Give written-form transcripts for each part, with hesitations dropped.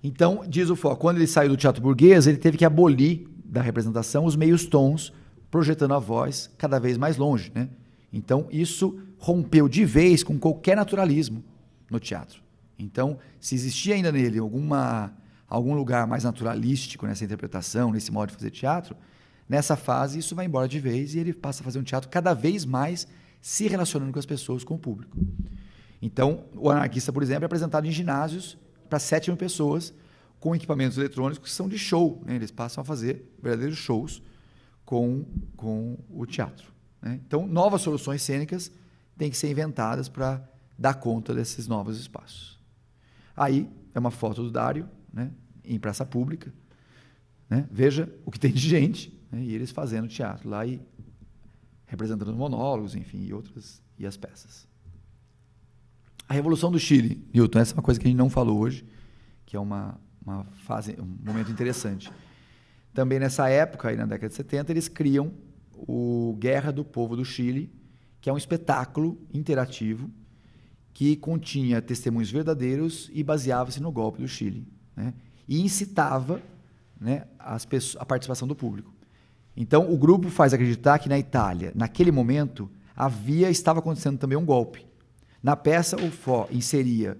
Então, diz o Fó, quando ele saiu do teatro burguês, ele teve que abolir da representação os meios tons, projetando a voz cada vez mais longe, né? Então, isso rompeu de vez com qualquer naturalismo no teatro. Então, se existia ainda nele algum lugar mais naturalístico nessa interpretação, nesse modo de fazer teatro, nessa fase isso vai embora de vez e ele passa a fazer um teatro cada vez mais se relacionando com as pessoas, com o público. Então, o Anarquista, por exemplo, é apresentado em ginásios para 7 mil pessoas, com equipamentos eletrônicos que são de show, né? Eles passam a fazer verdadeiros shows com o teatro, né? Então, novas soluções cênicas têm que ser inventadas para dar conta desses novos espaços. Aí, é uma foto do Dário, né, em praça pública, né? Veja o que tem de gente, né? E eles fazendo teatro lá e representando os monólogos, enfim, e as peças. A Revolução do Chile, Newton, essa é uma coisa que a gente não falou hoje, que é uma fase, um momento interessante. Também nessa época, aí na década de 70, eles criam o Guerra do Povo do Chile, que é um espetáculo interativo que continha testemunhos verdadeiros e baseava-se no golpe do Chile, né? E incitava, né, a participação do público. Então, o grupo faz acreditar que na Itália, naquele momento, estava acontecendo também um golpe. Na peça, o Fó inseria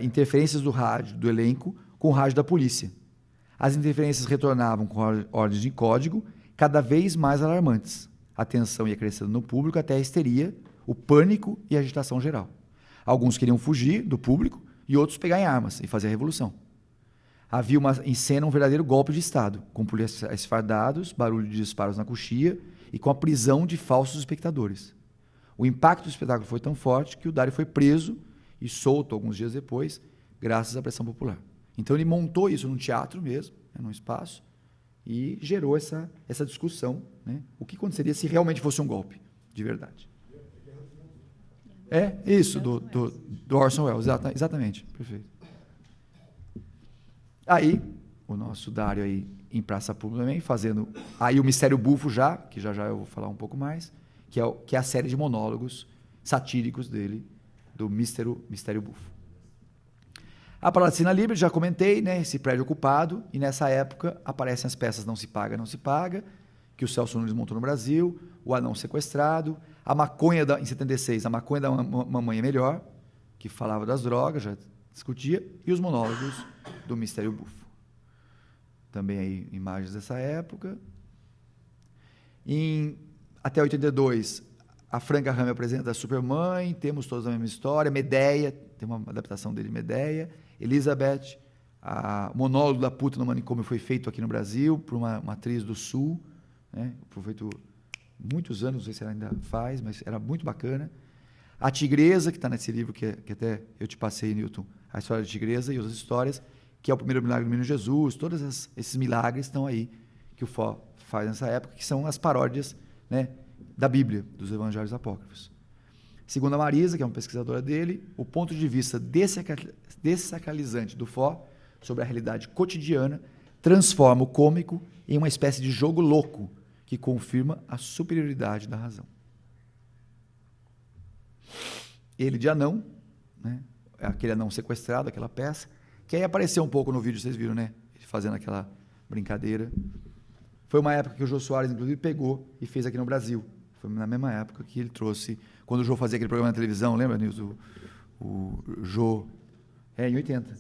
interferências do rádio do elenco com o rádio da polícia. As interferências retornavam com ordens de código cada vez mais alarmantes. A tensão ia crescendo no público até a histeria, o pânico e a agitação geral. Alguns queriam fugir do público e outros pegar em armas e fazer a revolução. Havia em cena um verdadeiro golpe de Estado, com policiais fardados, barulho de disparos na coxia e com a prisão de falsos espectadores. O impacto do espetáculo foi tão forte que o Dário foi preso e solto alguns dias depois, graças à pressão popular. Então ele montou isso num teatro mesmo, né, num espaço, e gerou essa discussão, né? O que aconteceria se realmente fosse um golpe, de verdade. É isso, do Orson Welles, exatamente, perfeito. Aí, o nosso Dário aí em praça pública também, fazendo aí o Mistério Bufo que já eu vou falar um pouco mais, que é a série de monólogos satíricos dele, do Mistério Bufo. A Paladina Libre, já comentei, né, esse prédio ocupado, e nessa época aparecem as peças Não Se Paga, Não Se Paga, que o Celso Nunes montou no Brasil, O Anão Sequestrado, a maconha em 76, a maconha da mamãe é melhor, que falava das drogas, já discutia, e os monólogos do Mistério Bufo. Também aí imagens dessa época. Até 82, a Franca Rame apresenta a Supermãe, temos todos a mesma história, Medeia, tem uma adaptação dele, Medeia, Elizabeth, o monólogo da puta no manicômio foi feito aqui no Brasil por uma atriz do Sul, né? Foi feito muitos anos, não sei se ela ainda faz, mas era muito bacana. A Tigresa, que está nesse livro que até eu te passei, Newton, a história da Tigresa e outras histórias, que é o primeiro milagre do Menino Jesus, todos esses milagres estão aí que o Fó faz nessa época, que são as paródias, né, da Bíblia, dos Evangelhos Apócrifos. Segundo a Marisa, que é uma pesquisadora dele, o ponto de vista dessacralizante do Fó sobre a realidade cotidiana transforma o cômico em uma espécie de jogo louco que confirma a superioridade da razão. Ele de anão, né, aquele anão sequestrado, aquela peça, que aí apareceu um pouco no vídeo, vocês viram, né? Ele fazendo aquela brincadeira. Foi uma época que o Jô Soares, inclusive, pegou e fez aqui no Brasil. Foi na mesma época que ele trouxe, quando o Jô fazia aquele programa na televisão, lembra, Nilson? O Jô... em 80.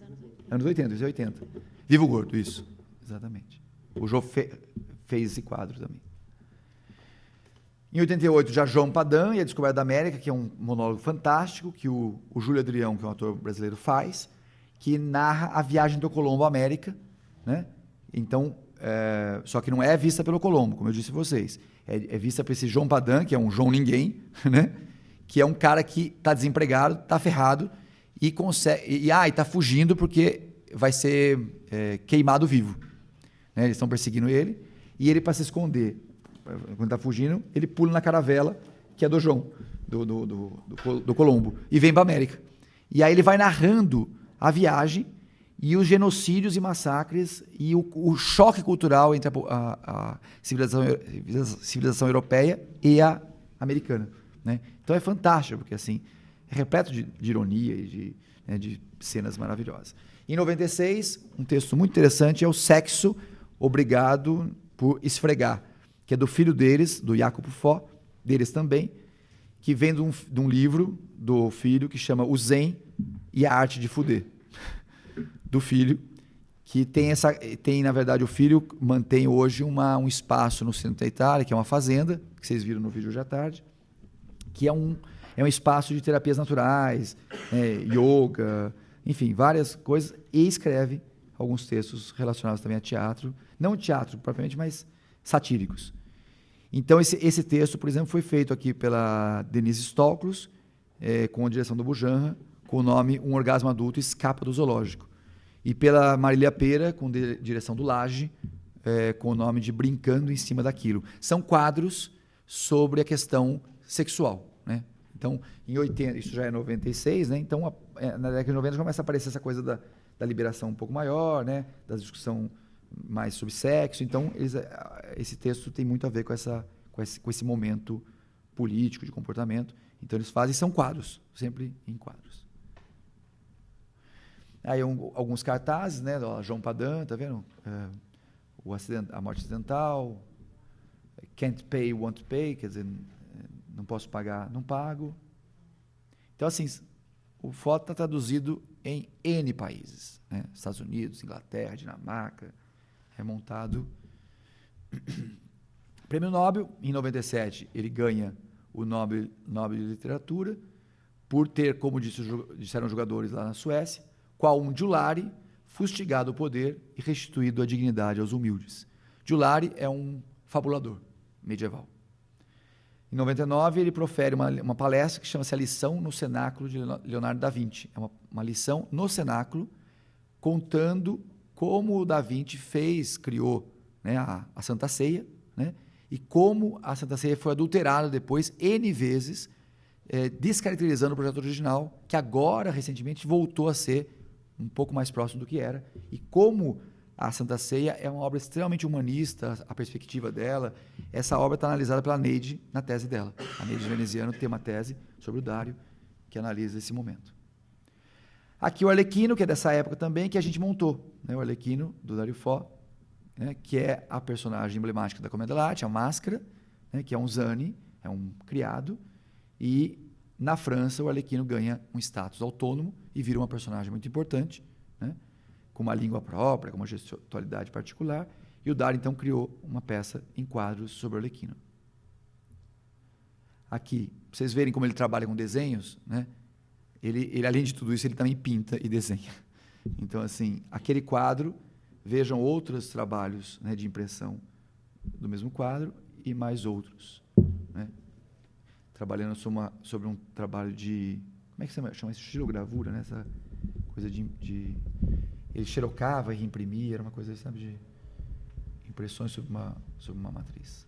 Anos 80. Viva o Gordo, isso. Exatamente. O Jô fez esse quadro também. Em 88, já João Padã e a Descoberta da América, que é um monólogo fantástico, que o Júlio Adrião, que é um ator brasileiro, faz, que narra a viagem do Colombo à América, né? Então, só que não é vista pelo Colombo, como eu disse a vocês. É vista por esse João Padã, que é um João Ninguém, né? Que é um cara que está desempregado, está ferrado e está fugindo porque vai ser queimado vivo, né? Eles estão perseguindo ele e ele, para se esconder, quando está fugindo, ele pula na caravela, que é do João, do Colombo, e vem para a América. E aí ele vai narrando a viagem e os genocídios e massacres e o choque cultural entre a civilização europeia e a americana, né? Então é fantástico, porque assim, é repleto de ironia e né, de cenas maravilhosas. Em 96, um texto muito interessante é o Sexo Obrigado por Esfregar, que é do filho deles, do Jacopo Fo, deles também, que vem de um livro do filho que chama O Zen e a Arte de Fuder, do filho, que tem, na verdade, o filho mantém hoje um espaço no centro da Itália, que é uma fazenda, que vocês viram no vídeo hoje à tarde, que é um espaço de terapias naturais, yoga, enfim, várias coisas, e escreve alguns textos relacionados também a teatro, não teatro propriamente, mas satíricos. Então, esse texto, por exemplo, foi feito aqui pela Denise Stoklos, com a direção do Bujanra, com o nome Um Orgasmo Adulto Escapa do Zoológico. E pela Marília Pera, com direção do Lage, com o nome de Brincando em Cima daquilo. São quadros sobre a questão sexual, né? Então, em 80, isso já é 96, né? Então, na década de 90 começa a aparecer essa coisa da liberação um pouco maior, né? Da discussão mais sobre sexo. Então, esse texto tem muito a ver com esse momento político, de comportamento. Então, eles fazem, são quadros, sempre em quadros. Aí alguns cartazes, né? João Padan, tá vendo? A morte acidental, can't pay, won't pay, quer dizer, não posso pagar, não pago. Então, assim, o foto está traduzido em N países, né? Estados Unidos, Inglaterra, Dinamarca, remontado. Prêmio Nobel, em 97, ele ganha o Nobel de Literatura por ter, como disseram os jogadores lá na Suécia, qual um Giulari, fustigado o poder e restituído a dignidade aos humildes. Giulari é um fabulador medieval. Em 99, ele profere uma palestra que chama-se A Lição no Cenáculo de Leonardo da Vinci. É uma lição no cenáculo, contando como o da Vinci criou, né, a Santa Ceia, né, e como a Santa Ceia foi adulterada depois, N vezes, descaracterizando o projeto original, que agora, recentemente, voltou a ser um pouco mais próximo do que era, e como a Santa Ceia é uma obra extremamente humanista, a perspectiva dela. Essa obra está analisada pela Neide na tese dela. A Neide Veneziano tem uma tese sobre o Dário que analisa esse momento. Aqui o Arlequino, que é dessa época também, que a gente montou, né? O Arlequino, do Dario Fo, né? Que é a personagem emblemática da Comédia dell'arte, a Máscara, né? Que é um Zani, é um criado, e na França o Arlequino ganha um status autônomo e vira uma personagem muito importante, né? Com uma língua própria, com uma gestualidade particular, e o Dário, então, criou uma peça em quadros sobre o Arlequino. Aqui, pra vocês verem como ele trabalha com desenhos, né? Ele, além de tudo isso, ele também pinta e desenha. Então, assim, aquele quadro, vejam outros trabalhos, né, de impressão do mesmo quadro e mais outros, né? Trabalhando sobre um trabalho de... Como é que chama isso? Estilogravura, né? Essa coisa de ele xerocava e reimprimia, era uma coisa, sabe, de impressões sobre uma matriz.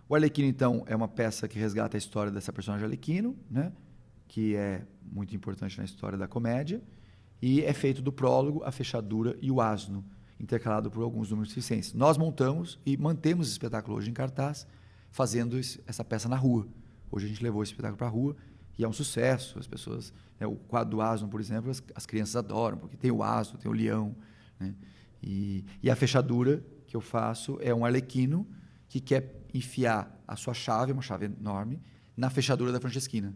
O Arlequino, então, é uma peça que resgata a história dessa personagem Arlequino, né, que é muito importante na história da comédia, e é feito do prólogo, a fechadura e o asno, intercalado por alguns números suficientes. Nós montamos e mantemos esse espetáculo hoje em cartaz, fazendo essa peça na rua. Hoje a gente levou esse espetáculo para a rua, e é um sucesso. As pessoas, né, o quadro do asno, por exemplo, as crianças adoram, porque tem o asno, tem o leão, né? E a fechadura que eu faço é um arlequino que quer enfiar a sua chave, uma chave enorme, na fechadura da Franceschina.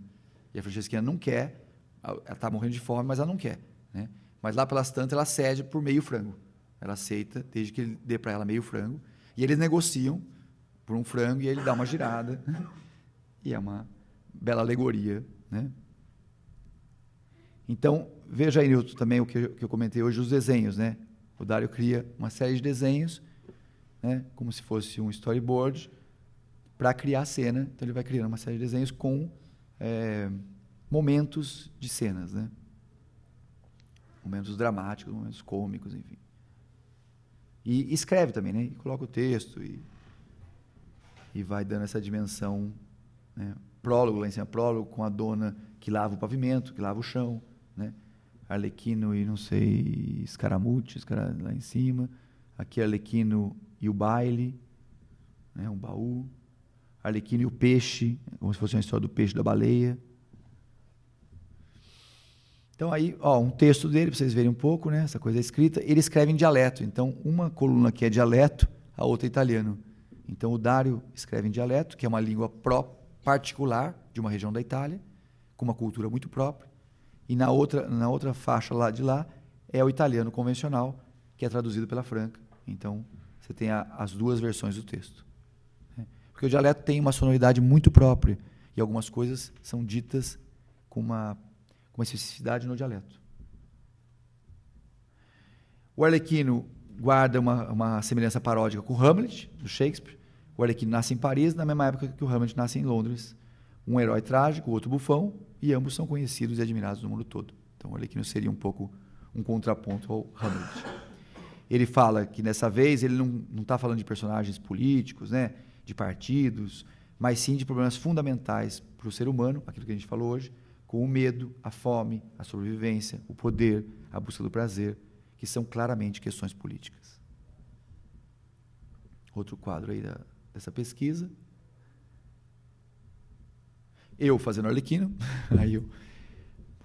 E a Franceschina não quer, ela está morrendo de fome, mas ela não quer, né? Mas lá pelas tantas ela cede por meio frango. Ela aceita, desde que ele dê para ela meio frango. E eles negociam por um frango e ele dá uma girada. E é uma bela alegoria, né? Então, veja aí, Nilton, também o que eu comentei hoje, os desenhos, né? O Dário cria uma série de desenhos, né, como se fosse um storyboard, para criar a cena. Então, ele vai criando uma série de desenhos com momentos de cenas, né? Momentos dramáticos, momentos cômicos, enfim. E escreve também, né? E coloca o texto e vai dando essa dimensão, né? Prólogo lá em cima, prólogo com a dona que lava o pavimento, que lava o chão, né? Arlequino e, não sei, Escaramucci, lá em cima. Aqui Arlequino e o baile, né? Um baú. Arlequino e o peixe, como se fosse uma história do peixe e da baleia. Então aí, ó, um texto dele, para vocês verem um pouco, né, essa coisa escrita, ele escreve em dialeto. Então, uma coluna aqui é dialeto, a outra é italiano. Então, o Dario escreve em dialeto, que é uma língua particular de uma região da Itália, com uma cultura muito própria. E na outra faixa lá de lá é o italiano convencional, que é traduzido pela Franca. Então, você tem as duas versões do texto. Porque o dialeto tem uma sonoridade muito própria e algumas coisas são ditas com uma especificidade no dialeto. O Arlequino guarda uma semelhança paródica com o Hamlet, do Shakespeare. O Arlequino nasce em Paris, na mesma época que o Hamlet nasce em Londres. Um herói trágico, o outro bufão, e ambos são conhecidos e admirados no mundo todo. Então, o Arlequino seria um pouco um contraponto ao Hamlet. Ele fala que, dessa vez, ele não está falando de personagens políticos, né, de partidos, mas sim de problemas fundamentais para o ser humano, aquilo que a gente falou hoje, com o medo, a fome, a sobrevivência, o poder, a busca do prazer, que são claramente questões políticas. Outro quadro aí dessa pesquisa. Eu fazendo Arlequino, aí eu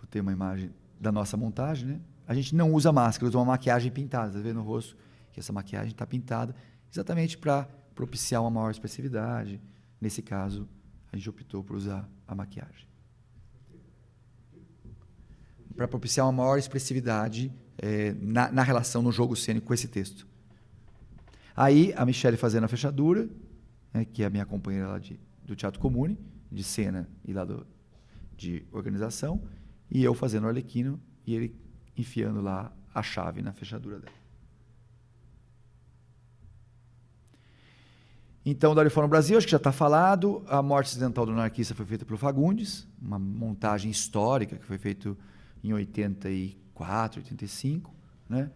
botei uma imagem da nossa montagem, né? A gente não usa máscara, usa uma maquiagem pintada, tá vendo no rosto que essa maquiagem está pintada, exatamente para propiciar uma maior expressividade. Nesse caso, a gente optou por usar a maquiagem. Para propiciar uma maior expressividade na relação, no jogo cênico com esse texto. Aí, a Michele fazendo a fechadura, né, que é a minha companheira lá do Teatro Comune, de cena e lá de organização, e eu fazendo o Arlequino, e ele enfiando lá a chave na fechadura dela. Então, Dario Fo no Brasil, acho que já está falado. A morte acidental do anarquista foi feita pelo Fagundes, uma montagem histórica que foi feita em 84, 85, né?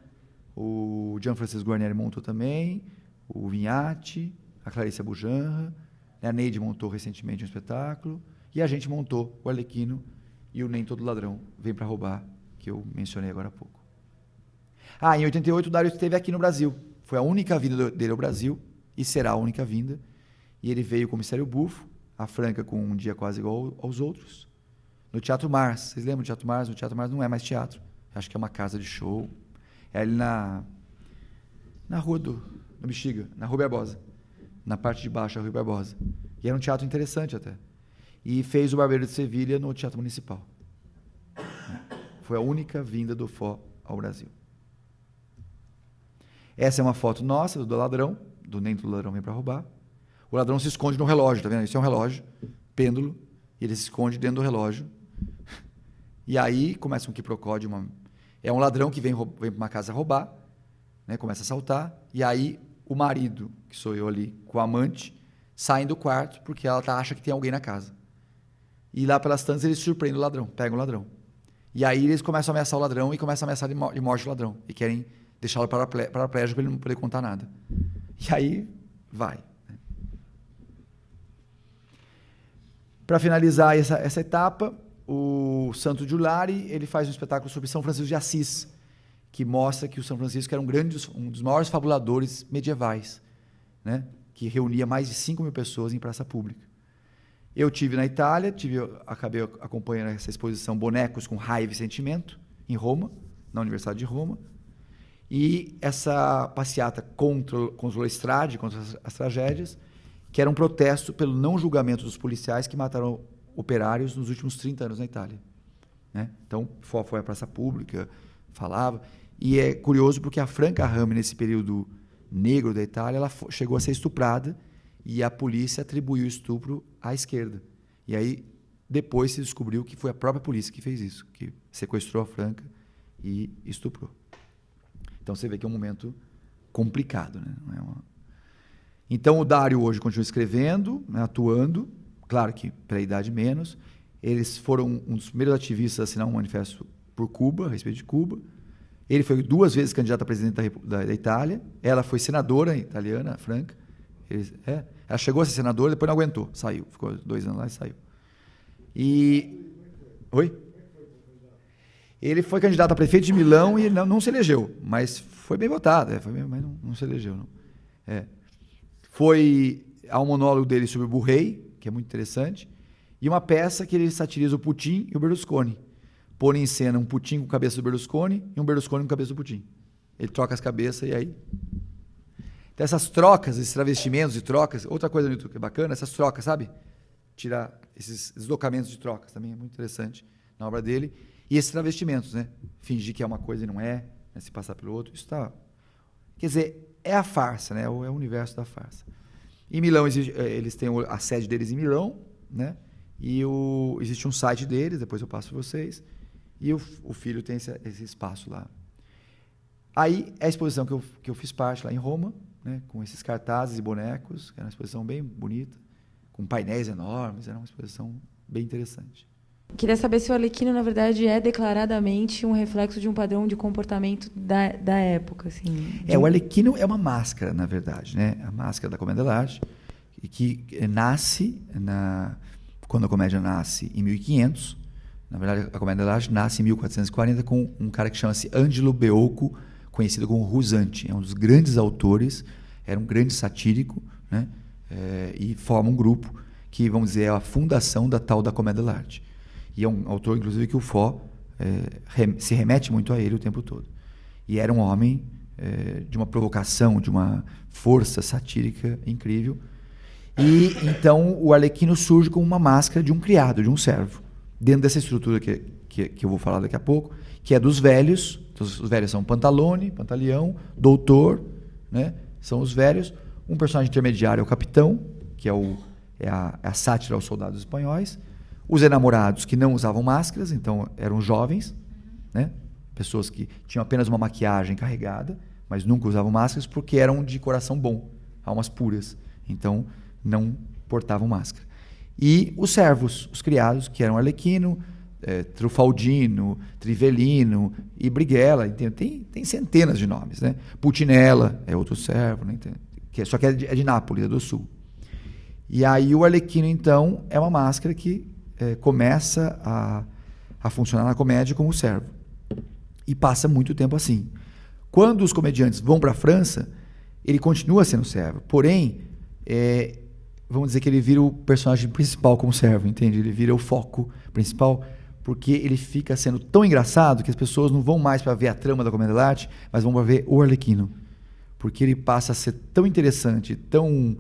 O Gianfrancesco Guarnieri montou também, o Vignati, a Clarissa Bujanra, a Neide montou recentemente um espetáculo, e a gente montou o Arlequino e o Nem Todo Ladrão Vem Para Roubar, que eu mencionei agora há pouco. Em 88 o Dario esteve aqui no Brasil. Foi a única vinda dele ao Brasil, e será a única vinda. E ele veio com o Mistério Bufo, a Franca com Um Dia Quase Igual aos Outros, no Teatro Mars. Vocês lembram do Teatro Mars? O Teatro Mars não é mais teatro. Acho que é uma casa de show. É ali na rua no Bexiga, na Rua Barbosa. Na parte de baixo da Rua Barbosa. E era um teatro interessante até. E fez o Barbeiro de Sevilha no Teatro Municipal. Foi a única vinda do Fo ao Brasil. Essa é uma foto nossa, do ladrão, do Nem Todo Ladrão Vem Para Roubar. O ladrão se esconde no relógio, tá vendo? Isso é um relógio, pêndulo, e ele se esconde dentro do relógio. E aí começa um quiprocó de uma... É um ladrão que vem para uma casa roubar, né? Começa a assaltar, e aí o marido, que sou eu ali, com o amante, saem do quarto porque ela acha que tem alguém na casa. E lá pelas tantas eles surpreendem o ladrão, pegam o ladrão. E aí eles começam a ameaçar o ladrão e começam a ameaçar de morte o ladrão. E querem deixá-lo paraplégico para ele não poder contar nada. E aí vai. Para finalizar essa etapa, o Santo Giulari, ele faz um espetáculo sobre São Francisco de Assis, que mostra que o São Francisco era um dos maiores fabuladores medievais, né? Que reunia mais de 5.000 pessoas em praça pública. Eu tive na Itália, acabei acompanhando essa exposição Bonecos com Raiva e Sentimento, em Roma, na Universidade de Roma, e essa passeata contra o Estrade, contra as tragédias, que era um protesto pelo não julgamento dos policiais que mataram operários nos últimos 30 anos na Itália, né? Então, foi à praça pública, falava, e é curioso porque a Franca Rame, nesse período negro da Itália, ela chegou a ser estuprada, e a polícia atribuiu o estupro à esquerda. E aí, depois se descobriu que foi a própria polícia que fez isso, que sequestrou a Franca e estuprou. Então, você vê que é um momento complicado, né? Não é Então, o Dario hoje continua escrevendo, né, atuando, claro que pela idade menos. Eles foram um dos primeiros ativistas a assinar um manifesto por Cuba, a respeito de Cuba. Ele foi 2 vezes candidato a presidente da Itália. Ela foi senadora italiana, Franca. Ela chegou a ser senadora, depois não aguentou, saiu. Ficou 2 anos lá e saiu. Oi? Ele foi candidato a prefeito de Milão e não se elegeu, mas foi bem votado, mas não se elegeu. Não. Há um monólogo dele sobre o Burrei, que é muito interessante, e uma peça que ele satiriza o Putin e o Berlusconi. pôr em cena um Putin com a cabeça do Berlusconi e um Berlusconi com a cabeça do Putin. Ele troca as cabeças e aí... Então, essas trocas, esses travestimentos de trocas, outra coisa muito que é bacana, essas trocas, sabe? Tirar esses deslocamentos de trocas também é muito interessante na obra dele. E esses travestimentos, né? Fingir que é uma coisa e não é, né? Se passar pelo outro. Isso tá... Quer dizer, é a farsa, né? É o universo da farsa. Em Milão, eles têm a sede deles em Milão, né? E existe um site deles, depois eu passo para vocês. E o filho tem esse espaço lá. Aí, é a exposição que eu fiz parte lá em Roma, né, com esses cartazes e bonecos, que era uma exposição bem bonita, com painéis enormes, era uma exposição bem interessante. Queria saber se o Arlequino, na verdade, é declaradamente um reflexo de um padrão de comportamento da época. Assim, o Arlequino é uma máscara, na verdade, né? A máscara da comédia dell'arte, que nasce, quando a comédia nasce em 1500, na verdade, a comédia dell'arte nasce em 1440 com um cara que chama-se Angelo Beocco, conhecido como Ruzzante. É um dos grandes autores, era um grande satírico, né? E forma um grupo que, vamos dizer, é a fundação da tal da comédia dell'arte. E é um autor, inclusive, que o Fo se remete muito a ele o tempo todo. E era um homem de uma provocação, de uma força satírica incrível. E, então, o Arlequino surge como uma máscara de um criado, de um servo, dentro dessa estrutura que eu vou falar daqui a pouco, que é dos velhos. Os velhos são Pantalone, Pantaleão, Doutor, né? São os velhos. Um personagem intermediário é o capitão, que é a sátira aos soldados espanhóis. Os enamorados, que não usavam máscaras, então eram jovens, né? Pessoas que tinham apenas uma maquiagem carregada, mas nunca usavam máscaras porque eram de coração bom, almas puras. Então, não portavam máscara. E os servos, os criados, que eram Arlequino, Trufaldino, Trivelino e Brighella. Tem centenas de nomes, né? Pulcinella é outro servo, né? Só que é de Nápoles, é do sul. E aí o Arlequino, então, é uma máscara que começa a funcionar na comédia como servo. E passa muito tempo assim. Quando os comediantes vão para a França, ele continua sendo servo. Porém, vamos dizer que ele vira o personagem principal como servo, entende? Ele vira o foco principal, porque ele fica sendo tão engraçado que as pessoas não vão mais para ver a trama da comédia dell'arte, mas vão para ver o Arlequino. Porque ele passa a ser tão interessante, tão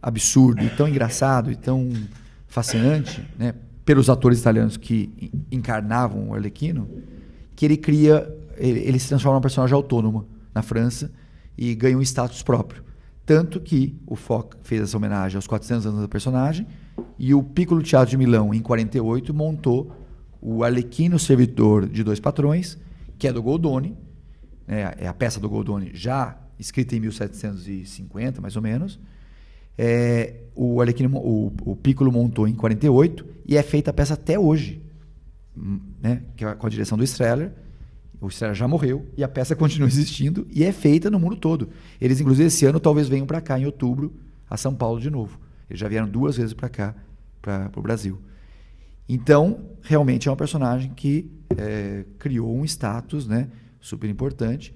absurdo, e tão engraçado, e tão fascinante, né, pelos atores italianos que encarnavam o Arlequino, que ele se transforma num personagem autônomo na França e ganha um status próprio. Tanto que o Foch fez essa homenagem aos 400 anos do personagem e o Piccolo Teatro de Milão, em 48, montou o Arlequino Servidor de Dois Patrões, que é do Goldoni, né, é a peça do Goldoni já escrita em 1750, mais ou menos. O Piccolo montou em 48 e é feita a peça até hoje, né, que é com a direção do Streller. O Streller já morreu e a peça continua existindo e é feita no mundo todo. Eles, inclusive, esse ano talvez venham para cá, em outubro, a São Paulo de novo. Eles já vieram 2 vezes para cá, para o Brasil. Então, realmente é um personagem que criou um status, né, super importante.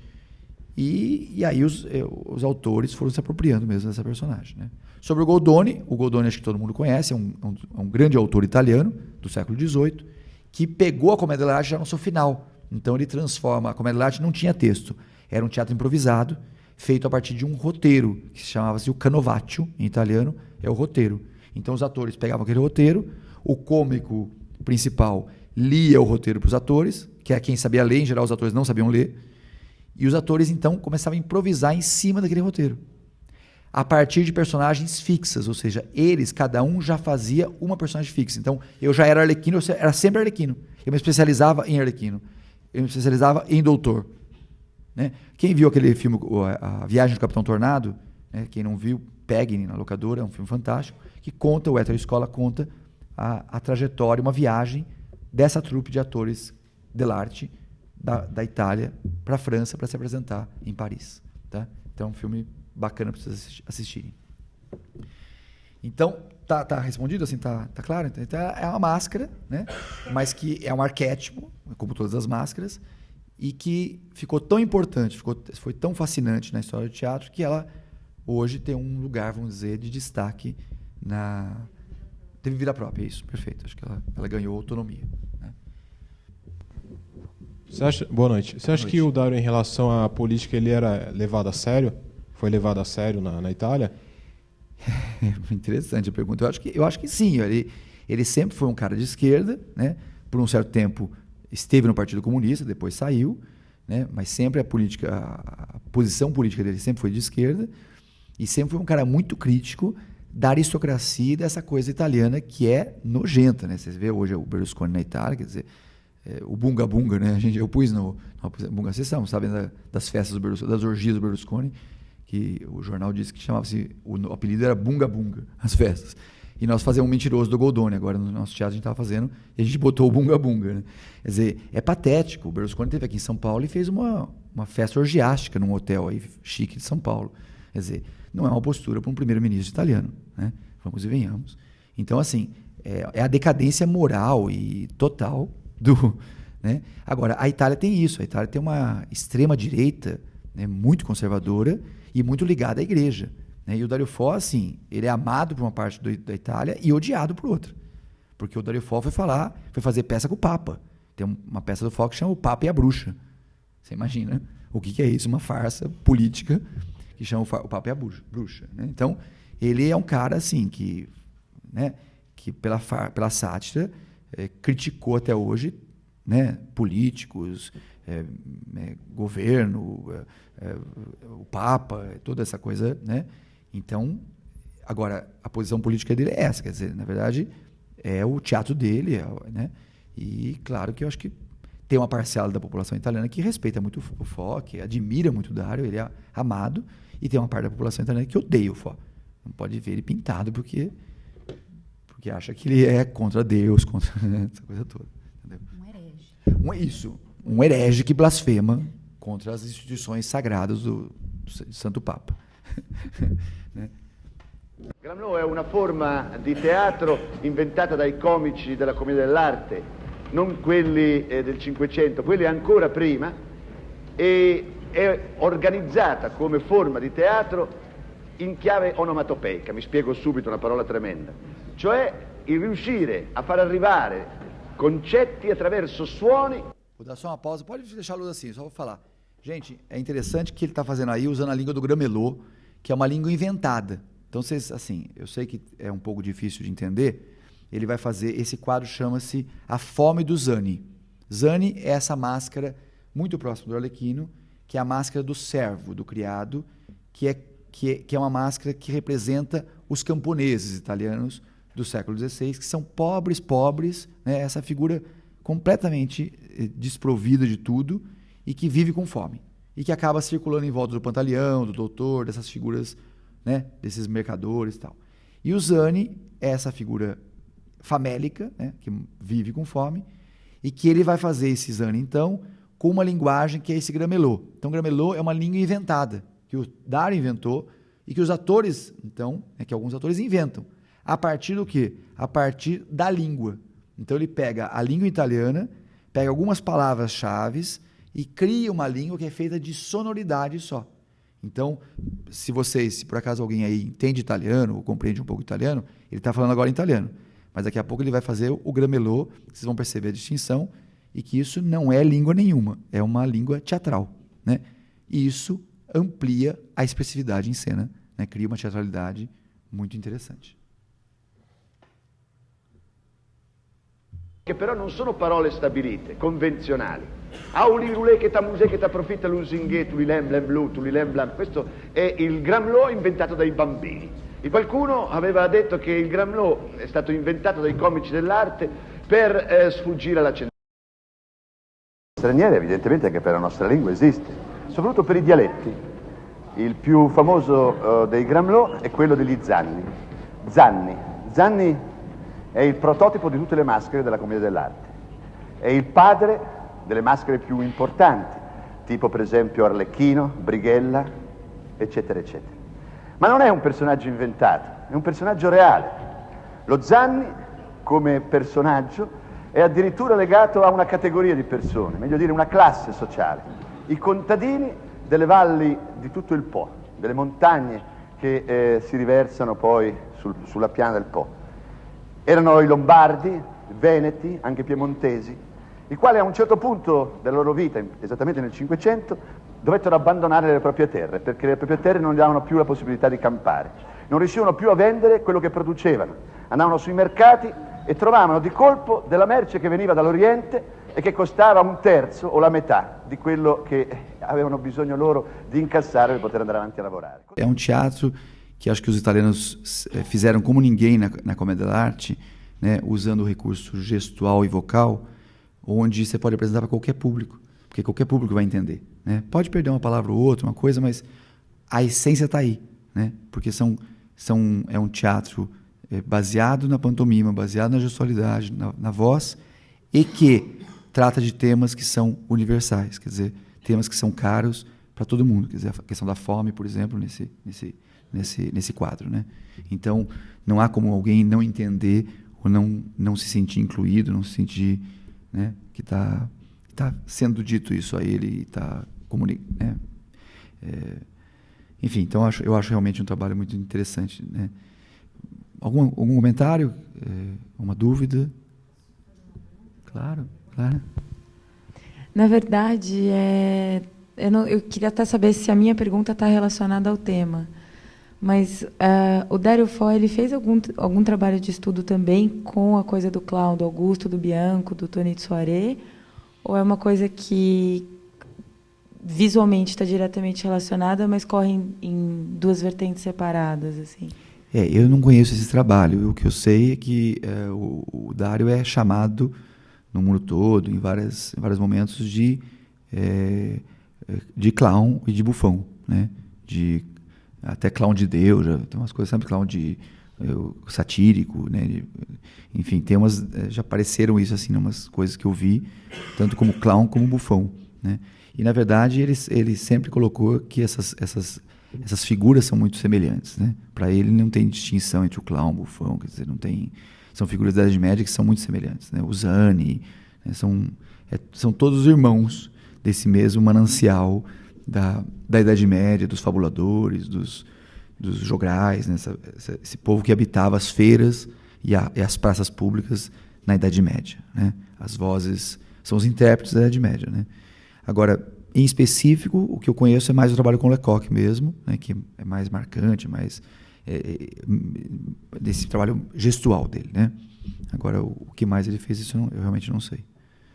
E aí os autores foram se apropriando mesmo dessa personagem, né? Sobre o Goldoni acho que todo mundo conhece, é um grande autor italiano do século XVIII, que pegou a comédia dell'arte já no seu final. Então ele transforma, a comédia dell'arte não tinha texto, era um teatro improvisado, feito a partir de um roteiro, que se chamava-se o canovaccio, em italiano, é o roteiro. Então os atores pegavam aquele roteiro, o cômico principal lia o roteiro para os atores, que é quem sabia ler, em geral os atores não sabiam ler, e os atores então começavam a improvisar em cima daquele roteiro, a partir de personagens fixas, ou seja, eles, cada um já fazia uma personagem fixa. Então, eu já era Arlequino, eu era sempre Arlequino. Eu me especializava em Arlequino. Eu me especializava em Doutor. Né? Quem viu aquele filme, A Viagem do Capitão Tornado, né? Quem não viu, pegue na locadora, é um filme fantástico, que conta, o Hétero Escola conta a trajetória, uma viagem dessa trupe de atores dell'arte da Itália para a França para se apresentar em Paris. Tá? Então, é um filme bacana para vocês assistirem. Então, tá respondido assim, tá claro? Então, é uma máscara, né? Mas que é um arquétipo, como todas as máscaras, e que ficou tão importante, foi tão fascinante na história do teatro, que ela hoje tem um lugar, vamos dizer, de destaque teve vida própria, isso, perfeito. Acho que ela ganhou autonomia. Né? Boa noite. Você acha que o Dario, em relação à política, ele era levado a sério? Foi levado a sério na Itália? Interessante a pergunta. Eu acho que sim. Ele sempre foi um cara de esquerda, né? Por um certo tempo esteve no Partido Comunista, depois saiu, né? Mas sempre a posição política dele sempre foi de esquerda e sempre foi um cara muito crítico da aristocracia e dessa coisa italiana que é nojenta, né? Vocês vê hoje o Berlusconi na Itália, quer dizer, o Bunga Bunga, né? Eu pus no Bunga, vocês sabem das festas do Berlusconi, das orgias do Berlusconi, que o jornal disse que chamava-se, o apelido era Bunga Bunga, as festas. E nós fazemos um mentiroso do Goldoni, agora no nosso teatro a gente estava fazendo, e a gente botou o Bunga Bunga, né? Quer dizer, é patético. O Berlusconi esteve aqui em São Paulo e fez uma festa orgiástica num hotel aí chique de São Paulo. Quer dizer, não é uma postura para um primeiro-ministro italiano, né? Vamos e venhamos. Então, assim, é a decadência moral e total do... Né? Agora, a Itália tem isso. A Itália tem uma extrema-direita, né, muito conservadora e muito ligada à igreja. Né? E o Dario Fo, assim, ele é amado por uma parte da Itália e odiado por outra. Porque o Dario Fo foi fazer peça com o Papa. Tem uma peça do Fo que chama O Papa e a Bruxa. Você imagina o que é isso? Uma farsa política que chama o Papa e a Bruxa. Né? Então, ele é um cara, assim, que pela sátira criticou até hoje, né, políticos, governo, o Papa, toda essa coisa, né? Então, agora, a posição política dele é essa, quer dizer, na verdade, é o teatro dele, né? E claro que eu acho que tem uma parcela da população italiana que respeita muito o Fo, que admira muito o Dario, ele é amado, e tem uma parte da população italiana que odeia o Fo. Não pode ver ele pintado porque acha que ele é contra Deus, contra essa coisa toda. Entendeu? Um herege que blasfema contra as instituições sagradas do Santo Papa. Né? Gramlow è una forma di teatro inventata dai comici della commedia dell'arte, non quelli del Cinquecento, quelli ancora prima, e è organizzata come forma di teatro in chiave onomatopeica. Mi spiego subito, una parola tremenda. Cioè il riuscire a far arrivare concetti attraverso suoni. Vou dar só uma pausa, pode deixar a luz assim, só vou falar. Gente, é interessante que ele está fazendo aí usando a língua do Gramelot, que é uma língua inventada. Então, vocês, assim, eu sei que é um pouco difícil de entender, ele vai fazer, esse quadro chama-se A Fome do Zani. Zani é essa máscara muito próxima do Arlequino, que é a máscara do servo, do criado, que é uma máscara que representa os camponeses italianos do século XVI, que são pobres, né? Essa figura completamente desprovida de tudo e que vive com fome. E que acaba circulando em volta do Pantaleão, do doutor, dessas figuras, né? Desses mercadores e tal. E o Zani é essa figura famélica, né? Que vive com fome, e que ele vai fazer esse Zani, então, com uma linguagem que é esse Gramelot. Então, Gramelot é uma língua inventada, que o Dario inventou, e que os atores, então, que alguns atores inventam. A partir do quê? A partir da língua. Então ele pega a língua italiana, pega algumas palavras-chave e cria uma língua que é feita de sonoridade só. Então, se por acaso alguém aí entende italiano ou compreende um pouco italiano, ele está falando agora em italiano. Mas daqui a pouco ele vai fazer o Gramelot, vocês vão perceber a distinção, e que isso não é língua nenhuma, é uma língua teatral, né? E isso amplia a expressividade em cena, né? Cria uma teatralidade muito interessante. Che però non sono parole stabilite, convenzionali. Auli roulé che ta musée che ta profitta l'usinghe, tu li lem blu, tu li lem blanc. Questo è il Gramelot inventato dai bambini. E qualcuno aveva detto che il Gramelot è stato inventato dai comici dell'arte per sfuggire alla censura. Straniera evidentemente anche per la nostra lingua esiste, soprattutto per i dialetti. Il più famoso dei Gramelot è quello degli Zanni. Zanni è il prototipo di tutte le maschere della commedia dell'arte. È il padre delle maschere più importanti, tipo per esempio Arlecchino, Brighella, eccetera, eccetera. Ma non è un personaggio inventato, è un personaggio reale. Lo Zanni, come personaggio, è addirittura legato a una categoria di persone, meglio dire una classe sociale. I contadini delle valli di tutto il Po, delle montagne che si riversano poi sulla piana del Po. Erano i Lombardi, i Veneti, anche i Piemontesi, i quali a un certo punto della loro vita, esattamente nel 500, dovettero abbandonare le proprie terre, perché le proprie terre non gli davano più la possibilità di campare, non riuscivano più a vendere quello che producevano, andavano sui mercati e trovavano di colpo della merce che veniva dall'Oriente e che costava un terzo o la metà di quello che avevano bisogno loro di incassare per poter andare avanti a lavorare. É um teatro que acho que os italianos fizeram como ninguém na comédia dell'arte, né, usando o recurso gestual e vocal, onde você pode apresentar para qualquer público, porque qualquer público vai entender, né? Pode perder uma palavra ou outra, uma coisa, mas a essência está aí, né? Porque é um teatro baseado na pantomima, baseado na gestualidade, na voz, e que trata de temas que são universais, quer dizer, temas que são caros para todo mundo, quer dizer, a questão da fome, por exemplo, nesse quadro, né? Então, não há como alguém não entender ou não se sentir incluído, não se sentir, né, que está sendo dito isso a ele e está comunicando, né? Enfim, então eu acho realmente um trabalho muito interessante, né? Algum comentário? Uma dúvida? Claro. Na verdade, eu queria até saber se a minha pergunta está relacionada ao tema. Mas o Dario Fo, ele fez algum trabalho de estudo também com a coisa do clown, do Augusto, do Bianco, do Tony de Soirée? Ou é uma coisa que visualmente está diretamente relacionada, mas corre em duas vertentes separadas, assim? Eu não conheço esse trabalho. O que eu sei é que o Dario é chamado no mundo todo, em vários momentos, de clown e de bufão, né? Até clown de Deus, tem umas coisas, sabe, clown satírico, né? Enfim, já apareceram isso assim, umas coisas que eu vi, tanto como clown como bufão, né? E na verdade ele sempre colocou que essas figuras são muito semelhantes, né? Para ele não tem distinção entre o clown e o bufão, quer dizer, não tem. São figuras da Idade Média que são muito semelhantes, né? O Zani, né? São todos irmãos desse mesmo manancial da Idade Média, dos fabuladores, dos jograis, né? Esse povo que habitava as feiras e as praças públicas na Idade Média, né? As vozes são os intérpretes da Idade Média, né? Agora, em específico, o que eu conheço é mais o trabalho com Lecoq mesmo, né? Que é mais marcante, mais desse trabalho gestual dele, né? Agora, o que mais ele fez, isso eu realmente não sei.